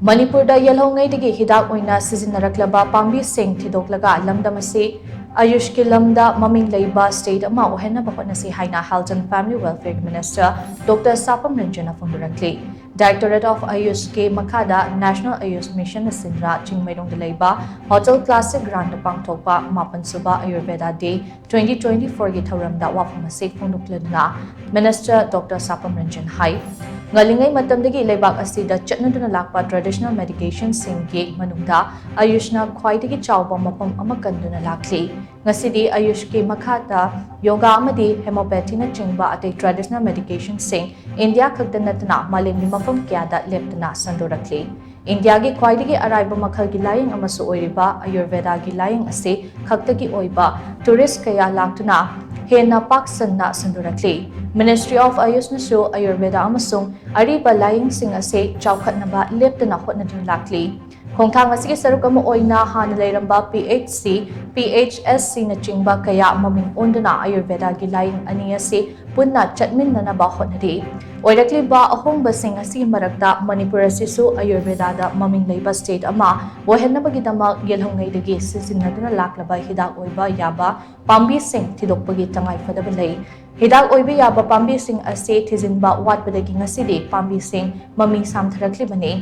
Manipur da Yelhoungeidagi Hidak Oina Sijinaraklaba Pambi shing thidoklaga lamdam asi Ayush ki lamda Maming Leiba state ama oihannaba hotnasi haina Health and Family Welfare Minister Dr Sapam Ranjan phongdorakli Directorate of Ayush ke Makada National Ayush Mission Sinra Chingmairong Leiba Hotel Classic Grand Pangthokpa Mapan Suba Ayurveda Day 2024 gi thauramda wafamase phongdokladuna Minister Dr Sapam Ranjan hai Ngalingai matamdagi leibak asida chatnaduna lakpa traditional medication singki manungda Ayushna khwaidagi chawba mapam ama kanduna lakli ngasidi Ayush ke makhata yoga amadi homeopathy na chingba atei traditional medication sing India khakdanatna malemni mafam kyada leptana sandorakli India gi khwaidagi araiba makhal gi laying amasu oiriba Ayurveda gi laying ase khaktagi oiba tourist kaya laktuna hena paksanna sandorakli Ministry of Ayush nasu Ayurveda amasung ariba laying sing ase chawkhatnaba leptana hotnadun lakli khongthang asigi saruk ama oina hana leiramba PHC PHSC na chingba kaya maming ondana Ayurveda gi laying ani ase punna chatminnanaba hotnadi oirakli ba ahongba sing asi marakta Manipur asisu Ayurveda da Maming Leiba state ama oihannaba gidamak Yelhoungeidagi Sijinaraklaba Hidak oiba yaba Pambi sing Thidokpagi tangai fadaba lei Hidak oiba yaba Pambi sing ase thizinba watpadagi ngasidi Pambi sing mami samtharakli bani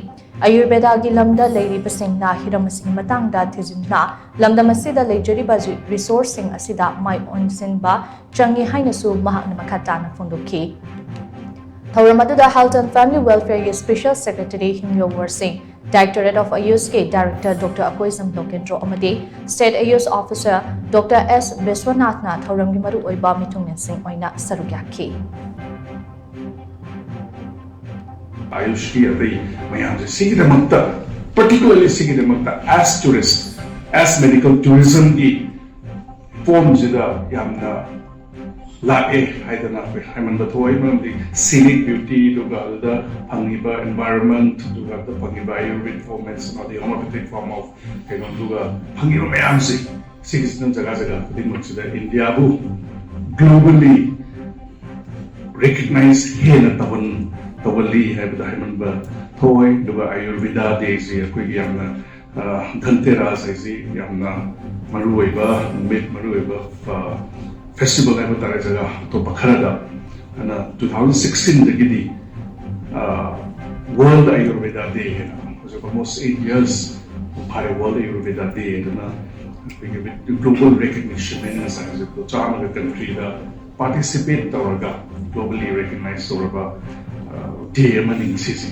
Ayurveda gi lamda leiriba sing na hiramasing matangda thizinna lamda masida leijariba resource sing asida mai onsinba changi haina su mahakna makata na phongdokhi Thauramatuda Health and Family Welfare Special Secretary Hingyo Singh Directorate of Ayush ke Director Dr Akoisam Lokendro amadi State Ayush Officer Dr S Biswanathna thauramgi maru oiba mitungnen sing oina sarugyakhi Ayush ki atai mayam se sigidamakta particularly sigidamakta as tourist as medical tourism ki form jida yamna lae haidana haimanda thoi mamdi scenic beauty duga the phangiba environment duga the phangiba ayurvedic formats no the homeopathic form of duga phangiba mayam se sigisna jaga jaga dimachida India bu globally recognized hena tawali haibda haimanda thoi duga ayurveda day se koi yamna dhanteras se yamna maruiba mid maruiba festival ever tare jaga to bakharada ana 2016 dagidi World Ayurveda Day was almost 8 years for World Ayurveda Day and we give it global recognition in a sense of the China country that participate tawraga globally recognized tawraga day maning sisi